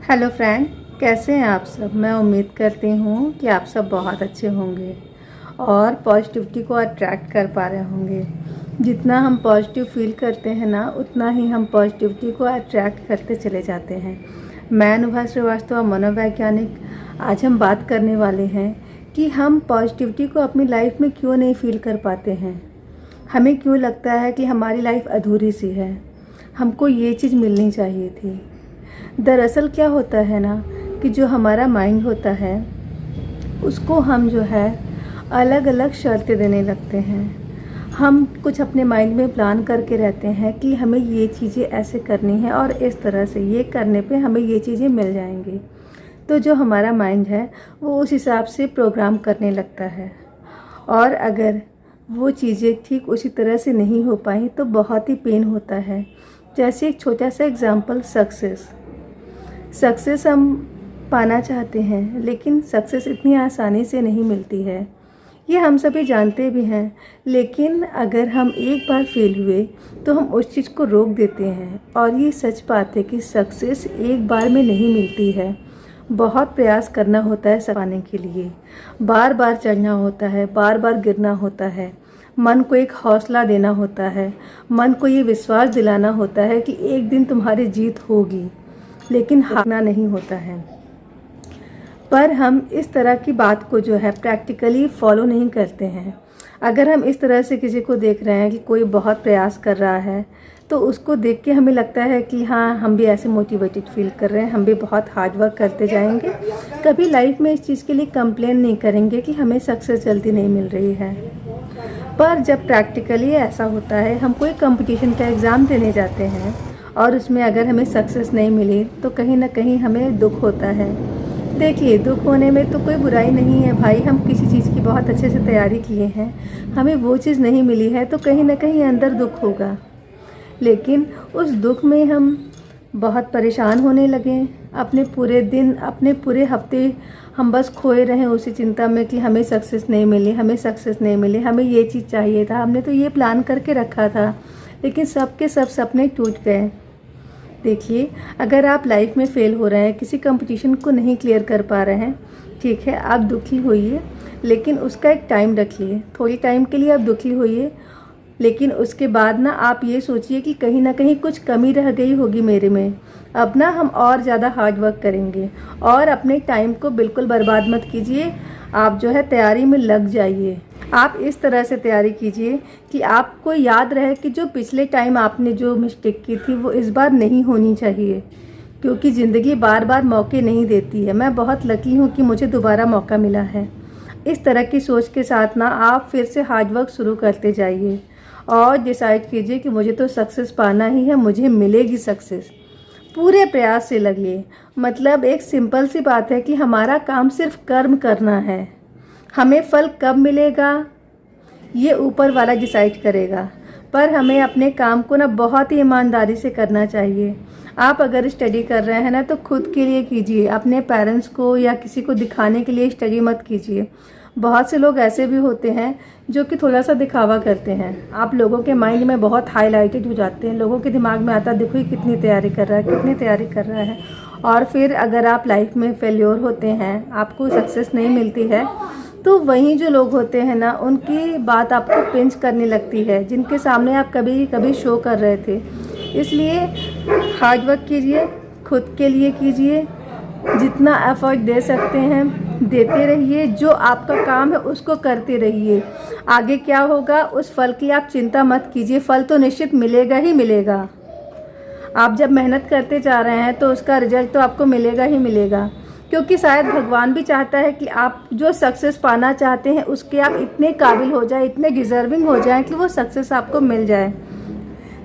Hello friend, कैसे हैं आप सब। मैं उम्मीद करती हूँ कि आप सब बहुत अच्छे होंगे और पॉजिटिविटी को अट्रैक्ट कर पा रहे होंगे। जितना हम पॉजिटिव फील करते हैं ना, उतना ही हम पॉजिटिविटी को अट्रैक्ट करते चले जाते हैं। मैं अनुभा श्रीवास्तव, मनोवैज्ञानिक। आज हम बात करने वाले हैं कि हम पॉजिटिविटी को अपनी लाइफ में क्यों नहीं फील कर पाते हैं। हमें क्यों लगता है कि हमारी लाइफ अधूरी सी है, हमको ये चीज़ मिलनी चाहिए थी। दरअसल क्या होता है ना कि जो हमारा माइंड होता है उसको हम जो है अलग अलग शर्तें देने लगते हैं। हम कुछ अपने माइंड में प्लान करके रहते हैं कि हमें ये चीज़ें ऐसे करनी है और इस तरह से ये करने पे हमें ये चीज़ें मिल जाएंगी। तो जो हमारा माइंड है वो उस हिसाब से प्रोग्राम करने लगता है, और अगर वो चीज़ें ठीक उसी तरह से नहीं हो पाई तो बहुत ही पेन होता है। जैसे एक छोटा सा एग्जांपल, सक्सेस हम पाना चाहते हैं, लेकिन सक्सेस इतनी आसानी से नहीं मिलती है, ये हम सभी जानते भी हैं। लेकिन अगर हम एक बार फेल हुए तो हम उस चीज़ को रोक देते हैं, और ये सच बात है कि सक्सेस एक बार में नहीं मिलती है। बहुत प्रयास करना होता है सक्सेस पाने के लिए। बार बार चढ़ना होता है, बार बार गिरना होता है, मन को एक हौसला देना होता है, मन को ये विश्वास दिलाना होता है कि एक दिन तुम्हारी जीत होगी, लेकिन हारना नहीं होता है। पर हम इस तरह की बात को जो है प्रैक्टिकली फॉलो नहीं करते हैं। अगर हम इस तरह से किसी को देख रहे हैं कि कोई बहुत प्रयास कर रहा है, तो उसको देख के हमें लगता है कि हाँ, हम भी ऐसे मोटिवेटेड फील कर रहे हैं, हम भी बहुत हार्ड वर्क करते जाएंगे। कभी लाइफ में इस चीज़ के लिए कंप्लेन नहीं करेंगे कि हमें सक्सेस जल्दी नहीं मिल रही है। पर जब प्रैक्टिकली ऐसा होता है, हम कोई कंपटीशन का एग्ज़ाम देने जाते हैं और उसमें अगर हमें सक्सेस नहीं मिली तो कहीं ना कहीं हमें दुख होता है। देखिए, दुख होने में तो कोई बुराई नहीं है भाई। हम किसी चीज़ की बहुत अच्छे से तैयारी किए हैं, हमें वो चीज़ नहीं मिली है तो कहीं ना कहीं अंदर दुख होगा। लेकिन उस दुख में हम बहुत परेशान होने लगे, अपने पूरे दिन, अपने पूरे हफ्ते हम बस खोए रहें उसी चिंता में कि हमें सक्सेस नहीं मिली, हमें सक्सेस नहीं मिली, हमें ये चीज़ चाहिए था, हमने तो ये प्लान करके रखा था, लेकिन सब के सब सपने टूट गए। देखिए, अगर आप लाइफ में फ़ेल हो रहे हैं, किसी कंपटीशन को नहीं क्लियर कर पा रहे हैं, ठीक है, आप दुखी होइए, लेकिन उसका एक टाइम रखिए। थोड़ी टाइम के लिए आप दुखी होइए, लेकिन उसके बाद ना आप ये सोचिए कि कहीं ना कहीं कुछ कमी रह गई होगी मेरे में। अब ना हम और ज़्यादा हार्ड वर्क करेंगे, और अपने टाइम को बिल्कुल बर्बाद मत कीजिए। आप जो है तैयारी में लग जाइए। आप इस तरह से तैयारी कीजिए कि आपको याद रहे कि जो पिछले टाइम आपने जो मिस्टेक की थी वो इस बार नहीं होनी चाहिए, क्योंकि ज़िंदगी बार बार मौके नहीं देती है। मैं बहुत लकी हूँ कि मुझे दोबारा मौका मिला है। इस तरह की सोच के साथ ना आप फिर से हार्ड वर्क शुरू करते जाइए और डिसाइड कीजिए कि मुझे तो सक्सेस पाना ही है, मुझे मिलेगी सक्सेस। पूरे प्रयास से लगिए। मतलब एक सिंपल सी बात है कि हमारा काम सिर्फ कर्म करना है, हमें फल कब मिलेगा ये ऊपर वाला डिसाइड करेगा। पर हमें अपने काम को ना बहुत ही ईमानदारी से करना चाहिए। आप अगर स्टडी कर रहे हैं ना, तो खुद के लिए कीजिए, अपने पेरेंट्स को या किसी को दिखाने के लिए स्टडी मत कीजिए। बहुत से लोग ऐसे भी होते हैं जो कि थोड़ा सा दिखावा करते हैं। आप लोगों के माइंड में बहुत हाईलाइटेड हो जाते हैं, लोगों के दिमाग में आता है देखो ये कितनी तैयारी कर रहा है, कितनी तैयारी कर रहा है। और फिर अगर आप लाइफ में फेल्योर होते हैं, आपको सक्सेस नहीं मिलती है, तो वहीं जो लोग होते हैं ना, उनकी बात आपको पिंच करने लगती है, जिनके सामने आप कभी कभी शो कर रहे थे। इसलिए हार्ड वर्क कीजिए, खुद के लिए कीजिए, जितना एफर्ट दे सकते हैं देते रहिए, जो आपका काम है उसको करते रहिए। आगे क्या होगा उस फल की आप चिंता मत कीजिए, फल तो निश्चित मिलेगा ही मिलेगा। आप जब मेहनत करते जा रहे हैं तो उसका रिजल्ट तो आपको मिलेगा ही मिलेगा, क्योंकि शायद भगवान भी चाहता है कि आप जो सक्सेस पाना चाहते हैं उसके आप इतने काबिल हो जाए, इतने डिज़र्विंग हो जाएं कि वो सक्सेस आपको मिल जाए।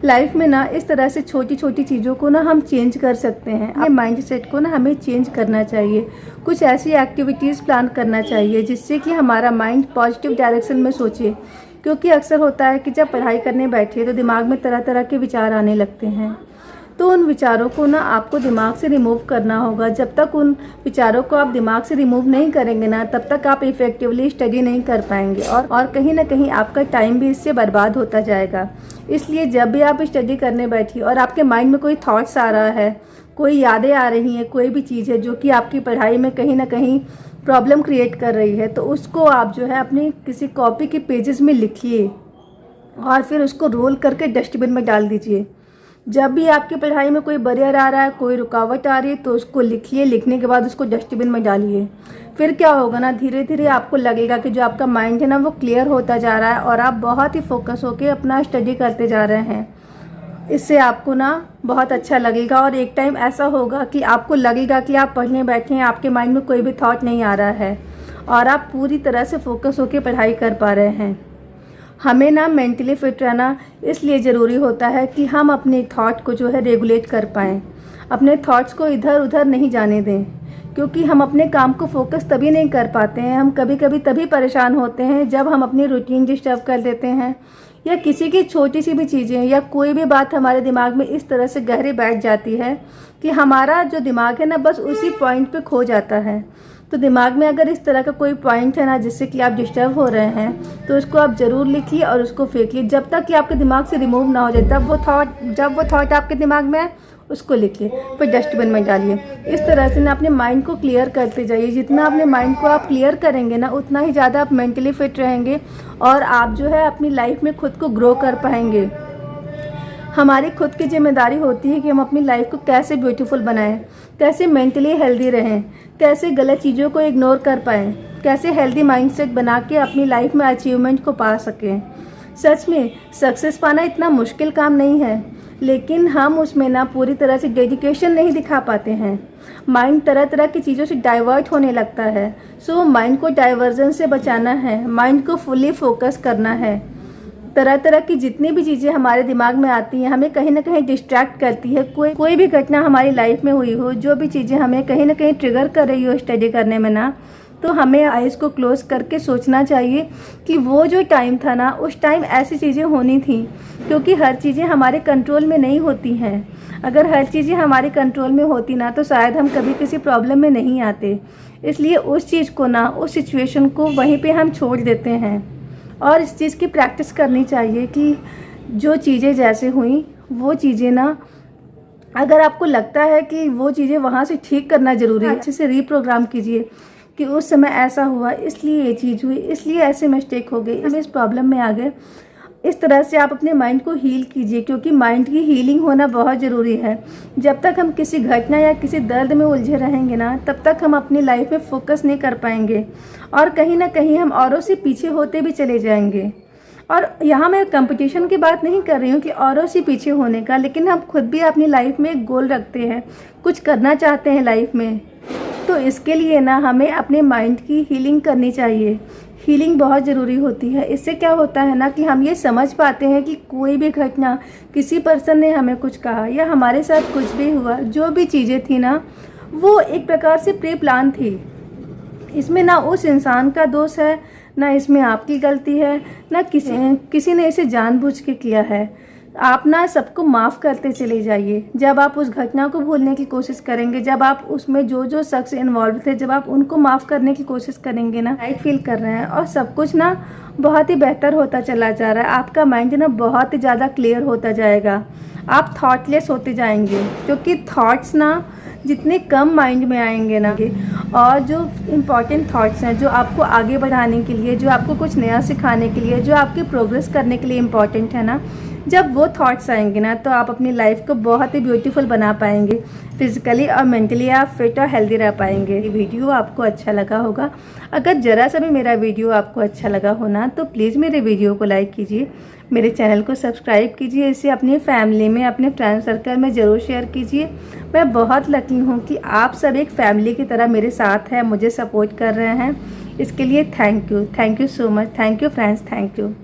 लाइफ में ना इस तरह से छोटी छोटी चीज़ों को ना हम चेंज कर सकते हैं। अपने माइंड सेट को ना हमें चेंज करना चाहिए। कुछ ऐसी एक्टिविटीज़ प्लान करना चाहिए जिससे कि हमारा माइंड पॉजिटिव डायरेक्शन में सोचे, क्योंकि अक्सर होता है कि जब पढ़ाई करने बैठे तो दिमाग में तरह तरह के विचार आने लगते हैं। तो उन विचारों को ना आपको दिमाग से रिमूव करना होगा। जब तक उन विचारों को आप दिमाग से रिमूव नहीं करेंगे ना, तब तक आप इफ़ेक्टिवली स्टडी नहीं कर पाएंगे, और कहीं ना कहीं आपका टाइम भी इससे बर्बाद होता जाएगा। इसलिए जब भी आप स्टडी करने बैठिए और आपके माइंड में कोई थॉट्स आ रहा है, कोई यादें आ रही हैं, कोई भी चीज़ है जो कि आपकी पढ़ाई में कहीं ना कहीं प्रॉब्लम क्रिएट कर रही है, तो उसको आप जो है अपनी किसी कॉपी के पेजेस में लिखिए और फिर उसको रोल करके डस्टबिन में डाल दीजिए। जब भी आपकी पढ़ाई में कोई बैरियर आ रहा है, कोई रुकावट आ रही है, तो उसको लिखिए, लिखने के बाद उसको डस्टबिन में डालिए। फिर क्या होगा ना, धीरे धीरे आपको लगेगा कि जो आपका माइंड है ना वो क्लियर होता जा रहा है और आप बहुत ही फोकस होकर अपना स्टडी करते जा रहे हैं। इससे आपको ना बहुत अच्छा लगेगा और एक टाइम ऐसा होगा कि आपको लगेगा कि आप पढ़ने बैठे हैं, आपके माइंड में कोई भी थॉट नहीं आ रहा है और आप पूरी तरह से फोकस होकर पढ़ाई कर पा रहे हैं। हमें ना मेंटली फिट रहना इसलिए ज़रूरी होता है कि हम अपने थॉट को जो है रेगुलेट कर पाएँ, अपने थॉट्स को इधर उधर नहीं जाने दें, क्योंकि हम अपने काम को फोकस तभी नहीं कर पाते हैं। हम कभी कभी तभी परेशान होते हैं जब हम अपनी रूटीन डिस्टर्ब कर देते हैं या किसी की छोटी सी भी चीज़ें या कोई भी बात हमारे दिमाग में इस तरह से गहरी बैठ जाती है कि हमारा जो दिमाग है ना बस उसी पॉइंट पे खो जाता है। तो दिमाग में अगर इस तरह का कोई पॉइंट है ना जिससे कि आप डिस्टर्ब हो रहे हैं, तो उसको आप ज़रूर लिखिए और उसको फेंकिए जब तक कि आपके दिमाग से रिमूव ना हो जाए। जब वो थॉट आपके दिमाग में है उसको लिखिए, फिर डस्टबिन में डालिए। इस तरह से ना अपने माइंड को क्लियर करते जाइए। जितना अपने माइंड को आप क्लियर करेंगे ना उतना ही ज़्यादा आप मेंटली फिट रहेंगे और आप जो है अपनी लाइफ में खुद को ग्रो कर पाएंगे। हमारी खुद की जिम्मेदारी होती है कि हम अपनी लाइफ को कैसे ब्यूटीफुल बनाएं, कैसे मेंटली हेल्दी रहें, कैसे गलत चीज़ों को इग्नोर कर पाएँ, कैसे हेल्दी माइंडसेट बना के अपनी लाइफ में अचीवमेंट को पा सकें। सच में सक्सेस पाना इतना मुश्किल काम नहीं है, लेकिन हम उसमें ना पूरी तरह से डेडिकेशन नहीं दिखा पाते हैं। माइंड तरह तरह की चीज़ों से डाइवर्ट होने लगता है। सो माइंड को डाइवर्जन से बचाना है, माइंड को फुली फोकस करना है। तरह तरह की जितनी भी चीज़ें हमारे दिमाग में आती हैं हमें कहीं ना कहीं डिस्ट्रैक्ट करती है। कोई भी घटना हमारी लाइफ में हुई हो, जो भी चीज़ें हमें कहीं ना कहीं ट्रिगर कर रही हो स्टडी करने में ना, तो हमें आइज़ को क्लोज करके सोचना चाहिए कि वो जो टाइम था ना उस टाइम ऐसी चीज़ें होनी थी, क्योंकि हर चीज़ें हमारे कंट्रोल में नहीं होती हैं। अगर हर चीज़ें हमारे कंट्रोल में होती ना तो शायद हम कभी किसी प्रॉब्लम में नहीं आते। इसलिए उस चीज़ को ना, उस सिचुएशन को वहीं पे हम छोड़ देते हैं और इस चीज़ की प्रैक्टिस करनी चाहिए कि जो चीज़ें जैसे हुई वो चीज़ें ना, अगर आपको लगता है कि वो चीज़ें वहाँ से ठीक करना ज़रूरी है, अच्छे से रीप्रोग्राम कीजिए कि उस समय ऐसा हुआ, इसलिए ये चीज़ हुई, इसलिए ऐसे मिस्टेक हो गई, हम इस प्रॉब्लम में आ गए। इस तरह से आप अपने माइंड को हील कीजिए, क्योंकि माइंड की हीलिंग होना बहुत ज़रूरी है। जब तक हम किसी घटना या किसी दर्द में उलझे रहेंगे ना, तब तक हम अपनी लाइफ में फोकस नहीं कर पाएंगे और कहीं ना कहीं हम औरों से पीछे होते भी चले जाएंगे। और यहाँ मैं कंपटीशन की बात नहीं कर रही हूँ कि औरों से पीछे होने का, लेकिन हम खुद भी अपनी लाइफ में एक गोल रखते हैं, कुछ करना चाहते हैं लाइफ में, तो इसके लिए ना हमें अपने माइंड की हीलिंग करनी चाहिए। हीलिंग बहुत ज़रूरी होती है। इससे क्या होता है ना कि हम ये समझ पाते हैं कि कोई भी घटना, किसी पर्सन ने हमें कुछ कहा या हमारे साथ कुछ भी हुआ, जो भी चीज़ें थी ना वो एक प्रकार से प्री प्लान थी। इसमें ना उस इंसान का दोष है, ना इसमें आपकी गलती है, ना किसी ने इसे जानबूझ के किया है। आप ना सबको माफ़ करते चले जाइए। जब आप उस घटना को भूलने की कोशिश करेंगे, जब आप उसमें जो जो शख्स इन्वॉल्व थे, जब आप उनको माफ़ करने की कोशिश करेंगे ना, राइट फील कर रहे हैं और सब कुछ ना बहुत ही बेहतर होता चला जा रहा है। आपका माइंड ना बहुत ही ज़्यादा क्लियर होता जाएगा, आप थॉटलेस होते जाएंगे, क्योंकि थॉट्स ना जितने कम माइंड में आएंगे ना, और जो इम्पॉर्टेंट थॉट्स हैं जो आपको आगे बढ़ाने के लिए, जो आपको कुछ नया सिखाने के लिए, जो आपकी प्रोग्रेस करने के लिए इम्पॉर्टेंट है ना, जब वो थॉट्स आएंगे ना तो आप अपनी लाइफ को बहुत ही ब्यूटीफुल बना पाएंगे। फिजिकली और मेंटली आप फिट और हेल्दी रह पाएंगे। ये वीडियो आपको अच्छा लगा होगा। अगर ज़रा सा भी मेरा वीडियो आपको अच्छा लगा हो ना तो प्लीज़ मेरे वीडियो को लाइक कीजिए, मेरे चैनल को सब्सक्राइब कीजिए, इसे अपनी फैमिली में, अपने फ्रेंड सर्कल में ज़रूर शेयर कीजिए। मैं बहुत लकी हूँ कि आप सब एक फैमिली की तरह मेरे साथ हैं, मुझे सपोर्ट कर रहे हैं। इसके लिए thank you so much. Thank you friends, thank you.